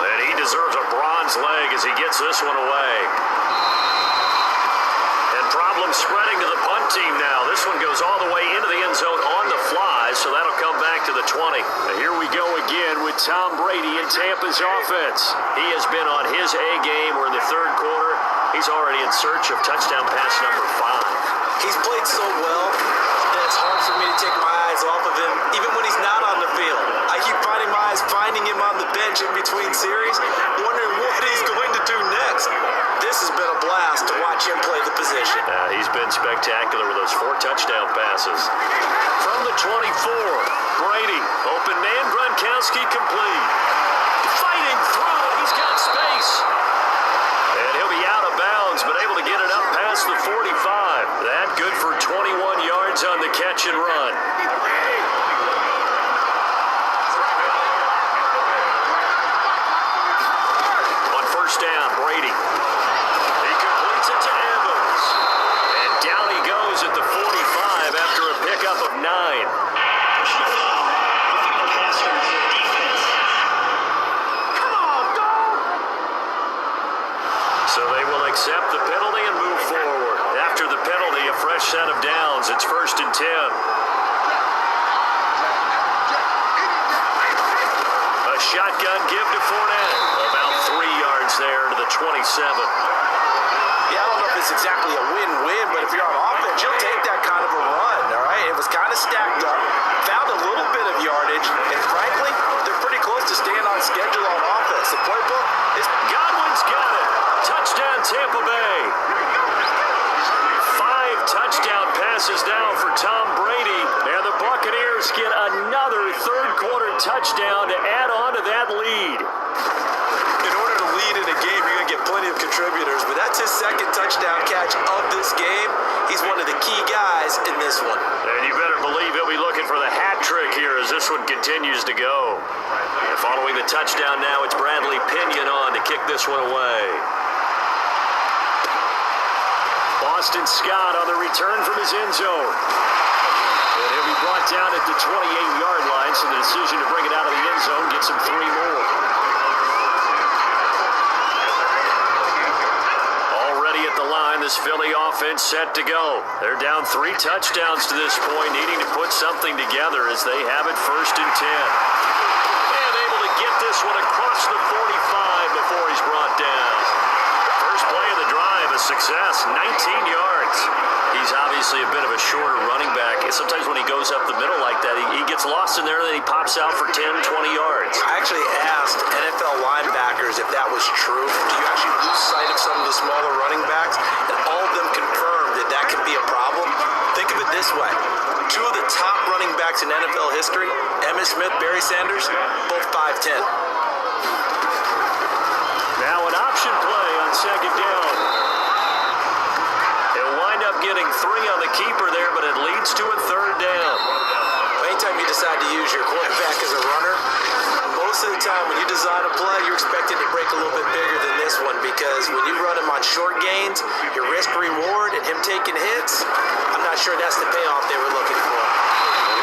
A: And he deserves a bronze leg as he gets this one away. Problem spreading to the punt team now. This one goes all the way into the end zone on the fly, so that'll come back to the 20. And here we go again with Tom Brady in Tampa's offense. He has been on his A game. We're in the 3rd quarter. He's already in search of touchdown pass number 5.
B: He's played so well that it's hard for me to take my eyes off of him, even when he's not on the field. I keep finding him on the bench in between series, wondering what he's going to do next. This has been a blast to watch him play the position.
A: He's been spectacular with those 4 touchdown passes. From the 24, Brady, open man, Gronkowski complete. Fighting through it, he's got space. And he'll be out of bounds, but able to get it up past the 45. That good for 21 yards on the catch and run. On first down, Brady. He completes it to Evans. And down he goes at the 45 after a pickup of 9. So they will accept the penalty and move forward. After the penalty, a fresh set of downs. It's 1st and 10. A shotgun give to Fournette. About 3 yards there to the 27.
C: Yeah, I don't know if it's exactly a win-win, but if you're on offense, you'll take that kind of a run, all right? It was kind of stacked up, found a little bit of yardage, and frankly, they're pretty close to staying on schedule on offense. The playbook is...
A: Godwin's got it. Touchdown, Tampa Bay. 5 touchdown passes now for Tom Brady, and the Buccaneers get another 3rd quarter touchdown to add on to that lead.
B: In order to lead in a game, you're going to get plenty of contributors, but that's his 2nd touchdown catch of this game. He's one of the key guys in this one.
A: And you better believe he'll be looking for the hat trick here as this one continues to go. And following the touchdown now, it's Bradley Pinion on to kick this one away. Boston Scott on the return from his end zone. And he'll be brought down at the 28-yard line, so the decision to bring it out of the end zone gets him 3 more. Already at the line, this Philly offense set to go. They're down 3 touchdowns to this point, needing to put something together as they have it 1st and 10. And able to get this one across the 45 before he's brought down. First play of the drive, a success, 19 yards. He's obviously a bit of a shorter running back. Sometimes when he goes up the middle like that, he gets lost in there, and then he pops out for 10, 20 yards.
B: I actually asked NFL linebackers if that was true. Do you actually lose sight of some of the smaller running backs? And all of them confirmed that that could be a problem. Think of it this way. 2 of the top running backs in NFL history, Emmitt Smith, Barry Sanders, both 5'10".
A: Now an option play on 2nd down. He'll wind up getting 3 on the keeper there, but it leads to a 3rd down.
B: Anytime you decide to use your quarterback as a runner, most of the time when you design a play, you're expected to break a little bit bigger than this one, because when you run him on short gains, your risk-reward and him taking hits, I'm not sure that's the payoff they were looking for.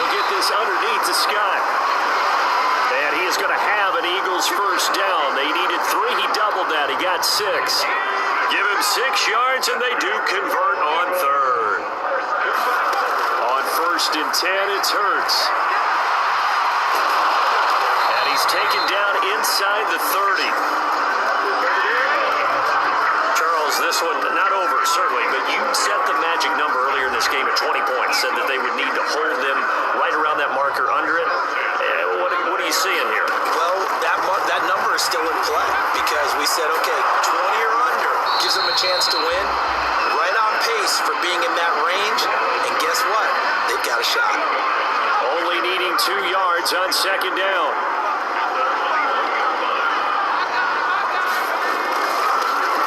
A: He'll get this underneath to Scott. And he is going to have an Eagles 1st down. They needed 3. He doubled that. He got 6. Give him 6 yards, and they do convert on 3rd. On 1st and 10, it's Hurts. And he's taken down inside the 30. Charles, this one, not over, certainly, but you set the magic number earlier in this game at 20 points, said that they would need to hold them right around that marker under it. What are you seeing here?
B: Well, that number is still in play, because we said, okay, 20 or under gives them a chance to win. Right pace for being in that range. And guess what? They've got a shot.
A: Only needing 2 yards on second down.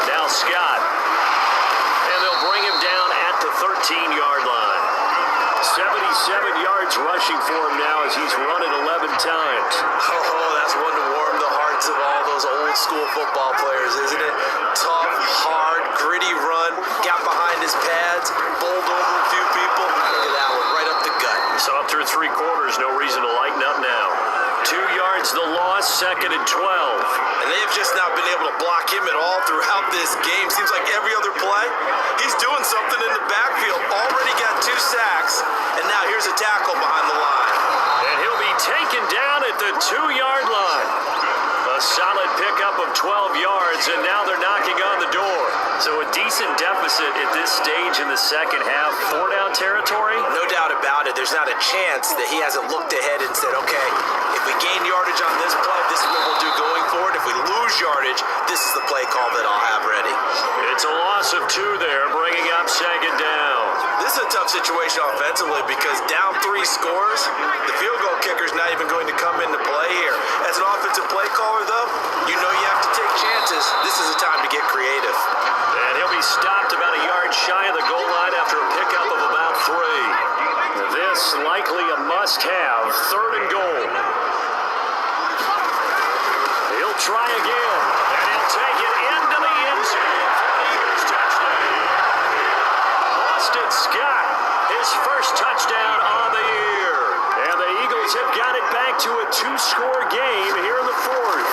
A: Now Scott. And they'll bring him down at the 13-yard line. 77 yards rushing for him now as he's run it 11 times.
B: Oh, that's one to warm the hearts of all those old school football players, isn't it? Tough, hard, gritty run, got behind his pads, bowled over a few people. Look at that one, right up the gut.
A: So up through 3 quarters, no reason to lighten up now. 2 yards the loss, second and 12.
B: And they have just not been able to block him at all throughout this game. Seems like every other play, he's doing something in the backfield. Already got 2 sacks, and now here's a tackle behind the line.
A: And he'll be taken down at the 2-yard line. A solid pickup of 12 yards, and now they're knocking on the door. So a decent deficit at this stage in the second half. 4-down territory?
B: No doubt about it. There's not a chance that he hasn't looked ahead and said, okay, if we gain yardage on this play, this is what we'll do going forward. If we lose yardage, this is the play call that I'll have ready.
A: It's a loss of 2 there, bringing up second down.
B: This is a tough situation offensively because down 3 scores, the field goal kicker's not even going to come into play here. As an offensive play caller, though, you know you have to take chances. This is a time to get creative.
A: And he'll be stopped about a yard shy of the goal line after a pickup of about 3. This likely a must-have, 3rd and goal. He'll try again, and he'll take it into the end zone for the Eagles touchdown. Boston Scott, his first touchdown on the year. And the Eagles have got it back to a 2-score game here in the 4th.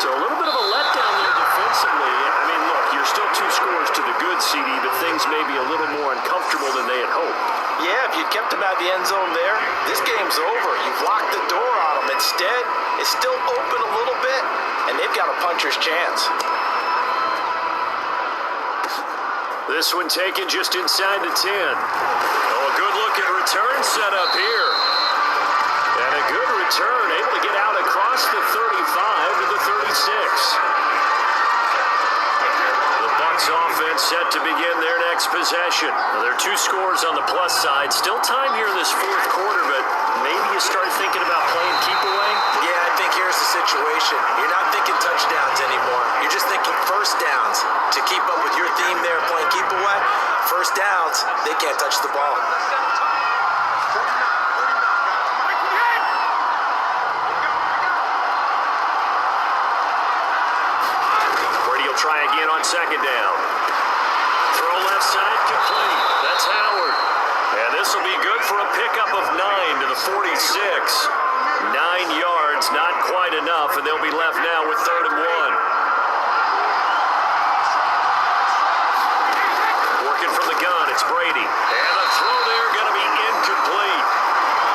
A: So a little bit of a letdown there defensively. I mean, look, you're still 2 scores to the good, CD, but things may be a little more uncomfortable than they had hoped.
C: Yeah, if you kept them out of the end zone there, this game's over. You've locked the door on them. Instead, it's still open a little bit, and they've got a puncher's chance.
A: This one taken just inside the 10. Oh, a good looking return set up here. And a good return, able to get out across the 35 to the 36. The Bucs offense set to begin their next possession. Now, there are 2 scores on the plus side. Still time here in this 4th quarter, but maybe you start thinking about playing keep away.
B: Yeah, I think here's the situation. You're not thinking touchdowns anymore. You're just thinking first downs. To keep up with your theme there, playing keep away, first downs, they can't touch the ball.
A: Try again on second down. Throw left side, complete. That's Howard. And this will be good for a pickup of 9 to the 46. 9 yards, not quite enough, and they'll be left now with 3rd and 1. Working from the gun, it's Brady. And the throw there going to be incomplete.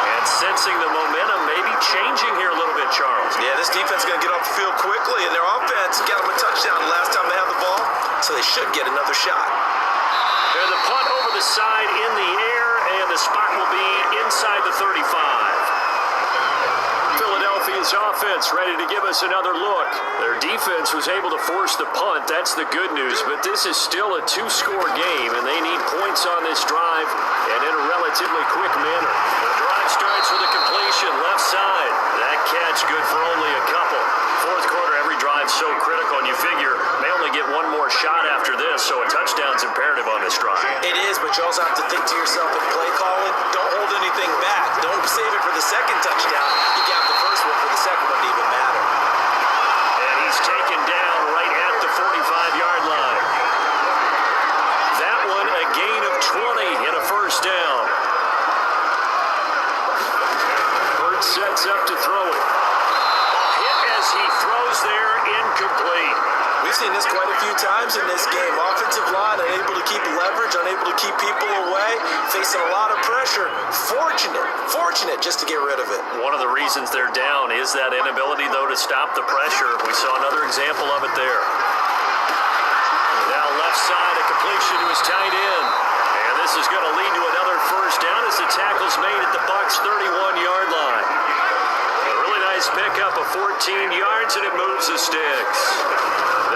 A: And sensing the momentum maybe changing here a little bit, Charles.
B: Yeah, this defense is going to get off the field quickly, and their offense got them a touchdown the last time they had the ball, so they should get another shot.
A: And the punt over the side in the air, and the spot will be inside the 35. Philadelphia's offense ready to give us another look. Their defense was able to force the punt. That's the good news, but this is still a 2-score game, and they need points on this drive and in a relatively quick manner. The drive starts with a completion left side. That catch good for only a couple. 4th quarter, every drive so critical, and you figure they only get 1 more shot after this, so a touchdown's imperative on this drive.
B: It is, but you also have to think to yourself in play calling, don't hold anything back. Don't save it for the second touchdown. You got the first one for the second one to even matter.
A: And he's taken down right at the 45-yard line. That one a gain of 20 and a first down. Bird sets up to throw it. Hit as he throws there, incomplete.
B: We've seen this quite a few times in this game. Offensive line unable to keep leverage, unable to keep people away, facing a lot of pressure. Fortunate just to get rid of it.
A: One of the reasons they're down is that inability, though, to stop the pressure. We saw another example of it there. Now left side, a completion to his tight end. And this is going to lead to another first down as the tackle's made at the Bucs' 31-yard line. A really nice Nice pickup of 14 yards, and it moves the sticks.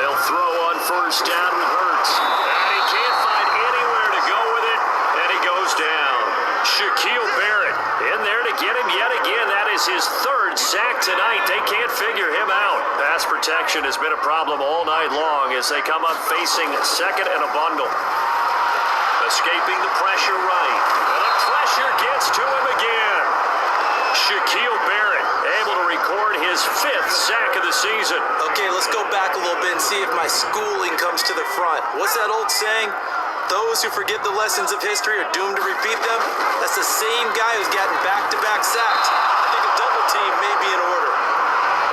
A: They'll throw on first down with Hurts. And he can't find anywhere to go with it, and he goes down. Shaquille Barrett in there to get him yet again. That is his third sack tonight. They can't figure him out. Pass protection has been a problem all night long as they come up facing second and a bundle. Escaping the pressure right. And the pressure gets to him again. Shaquille Barrett able to record his 5th sack of the season.
C: Okay, let's go back a little bit and see if my schooling comes to the front. What's that old saying? Those who forget the lessons of history are doomed to repeat them. That's the same guy who's gotten back-to-back sacks. I think a double team may be in order.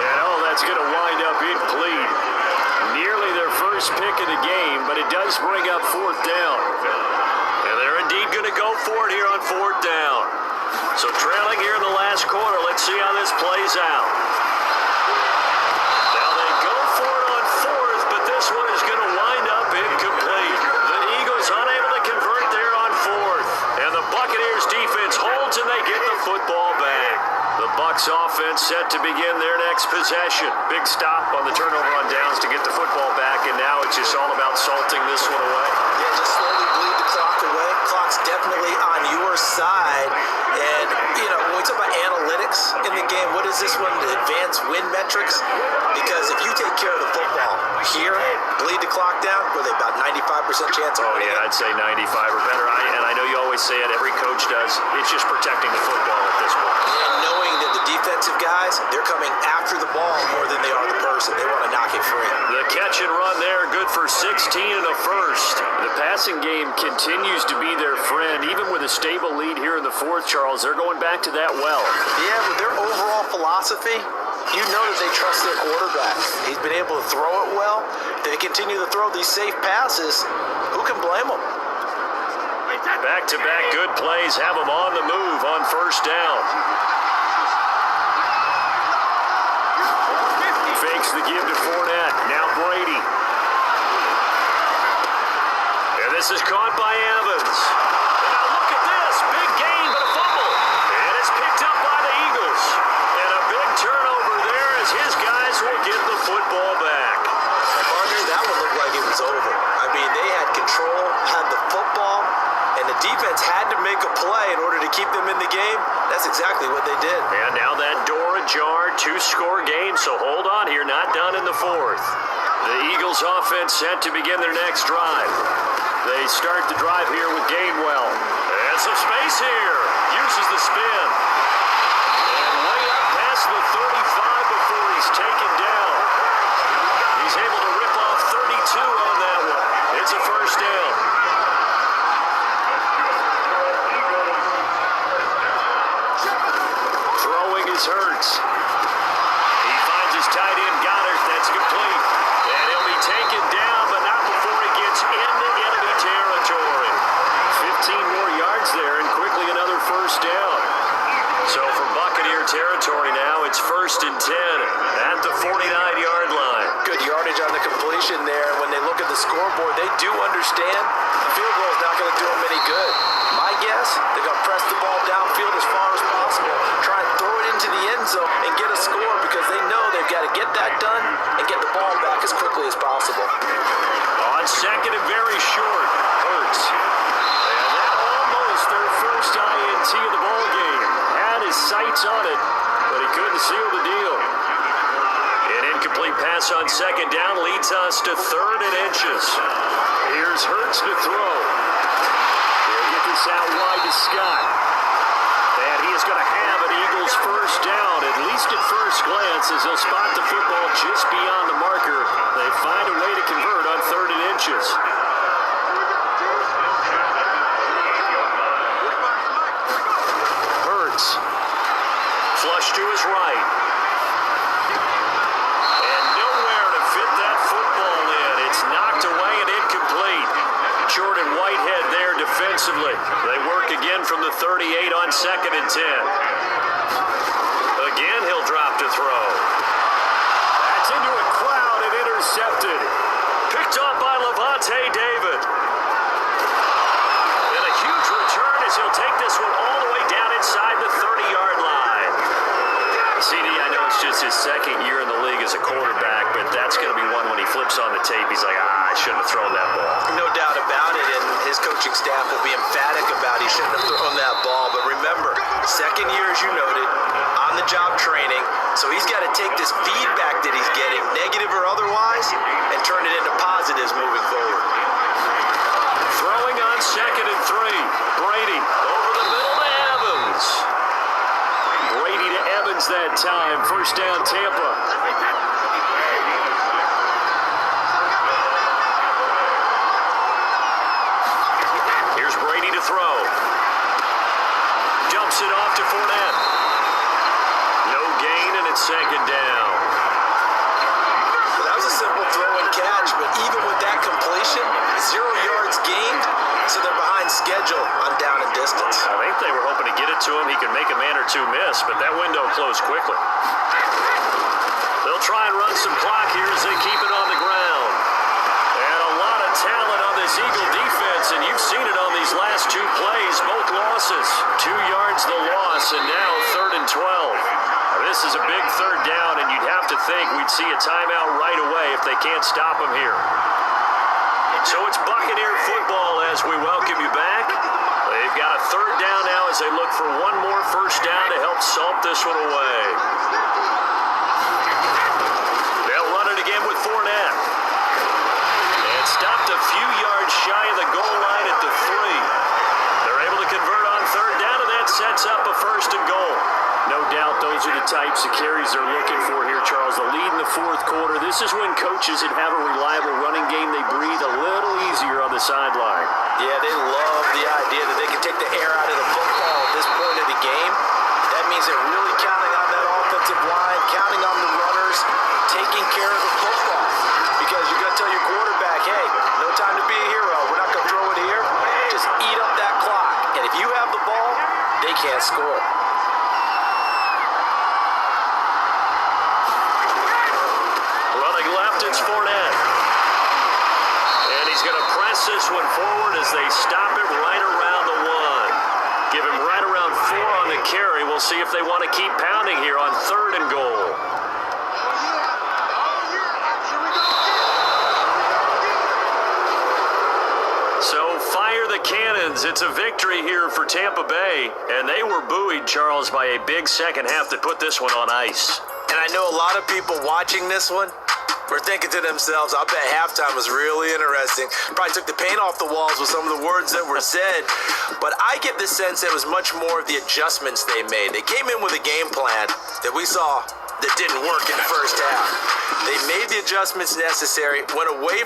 A: And that's going to wind up incomplete. Nearly their first pick of the game, but it does bring up 4th down. And they're indeed going to go for it here on 4th down. So trailing here in the last quarter, let's see how this plays out. Now they go for it on 4th, but this one is going to wind up incomplete. The Eagles unable to convert there on 4th. And the Buccanners defense holds and they get the football back. The Bucs offense set to begin their next possession. Big stop on the turnover on downs to get the football back, and now it's just all about salting this one away.
C: Yeah, just slowly bleed the clock away. Clock's definitely on your side. And, when we talk about analytics in the game, what is this one? The advanced win metrics? Because if you take care of the football here, bleed the clock down, with about 95% chance of winning.
A: Yeah, I'd say 95 or better. And I know you always say it, every coach does. It's just protecting the football at this point.
C: And knowing that the defensive guys, they're coming after the ball more than they are the person. They want to knock it free.
A: The catch and run there, good for 16 and a first. The passing game continues to be their friend. Even with a stable lead here in the 4th, Charles, they're going back to that well.
C: Yeah, with their overall philosophy, you know that they trust their quarterback. He's been able to throw it well. If they continue to throw these safe passes, who can blame them?
A: Back-to-back good plays have them on the move on first down. Fakes the give to Fournette. Now Brady. And this is caught by Evans. And now look at this. Big gain, but a fumble. And it's picked up by the Eagles. And a big turnover there as his guys will get the football back.
C: Partner, that one looked like it was over. I mean, they had control, had the football, and the defense had to make a play in order to keep them in the game. That's exactly what they did.
A: And now that door ajar, 2-score game, so hold on here, not done in the 4th. The Eagles offense set to begin their next drive. They start the drive here with Gainwell. And some space here. Uses the spin. And way up past the 35 before he's taken down. He's able to rip off 32 on that one. It's a first down. Throwing is Hurts. He finds his tight end Goddard. That's complete. And he'll be taken down, but not before he gets into enemy territory. 15 more yards there, and quickly another first down. So from Buccaneer territory now, it's 1st and 10 at the 49-yard line.
C: Good yardage on the completion there. When they look at the scoreboard, they do understand the field goal is not going to do them any good. My guess, they're going to press the ball downfield as far as possible, try and throw it into the end zone and get a score because they know they've got to get that done and get the ball back as quickly as possible.
A: On second and very short, Hurts. And that almost their first INT of the ball game. Had his sights on it, but he couldn't seal the deal. An incomplete pass on second down leads us to 3rd and inches. Here's Hurts to throw. He'll get this out wide to Scott. And he is going to have an Eagles first down, at least at first glance, as he'll spot the football just beyond the marker. They find a way to convert on 3rd and inches. Hurts. Flush to his right. And nowhere to fit that football in. It's knocked away and incomplete. Jordan Whitehead there defensively. They work again from the 38 on 2nd and 10. Again, he'll drop to throw. That's into a crowd and intercepted. Picked up by Levante David. And a huge return as he'll take this one all the way down inside the 30-yard line. CD, I know it's just his second year in the league as a quarterback, but that's going to be one when he flips on the tape, he's like, I shouldn't have thrown that ball.
B: No doubt about it, and his coaching staff will be emphatic about he shouldn't have thrown that ball. But remember, second year, as you noted, on-the-job training, so he's got to take this feedback that he's getting, negative or otherwise, and turn it into positives moving forward.
A: Throwing on 2nd and 3. Brady over the middle to Evans. Brady to Evans that time. First down, Tampa. Here's Brady to throw. Jumps it off to Fournette. No gain, and it's 2nd down.
B: That was a simple throw and catch, but even with that completion, 0 yards gained, so they're behind schedule on down and distance.
A: I think they were hoping to get it to him. He could make a man or two miss, but that window closed quickly. They'll try and run some clock here as they keep it on the ground. And a lot of talent on this Eagle defense, and you've seen it on these last 2 plays, both losses. 2 yards the loss, and now 3rd and 12. This is a big 3rd down, and you'd have to think we'd see a timeout right away if they can't stop him here. So it's Buccaneer football as we welcome you back. They've got a 3rd down now as they look for one more first down to help salt this one away. They'll run it again with Fournette. And stopped a few yards shy of the goal line at the 3. They're able to convert on 3rd down, and that sets up a 1st and goal. No doubt those are the types of carries they're looking for here, Charles. The lead in the 4th quarter. This is when coaches that have a reliable running game, they breathe a little easier on the sideline.
B: Yeah, they love the idea that they can take the air out of the football at this point of the game. That means they're really counting on that offensive line, counting on the runners, taking care of the football. Because you're going to tell your quarterback, hey, no time to be a hero. We're not going to throw it here. Just eat up that clock. And if you have the ball, they can't score.
A: It's Fournette. And he's going to press this one forward as they stop it right around the 1. Give him right around 4 on the carry. We'll see if they want to keep pounding here on 3rd and goal. So fire the cannons. It's a victory here for Tampa Bay. And they were buoyed, Charles, by a big second half that put this one on ice.
B: And I know a lot of people watching this one were thinking to themselves, I bet halftime was really interesting. Probably took the paint off the walls with some of the words that were said. But I get the sense it was much more of the adjustments they made. They came in with a game plan that we saw that didn't work in the first half. They made the adjustments necessary, went away from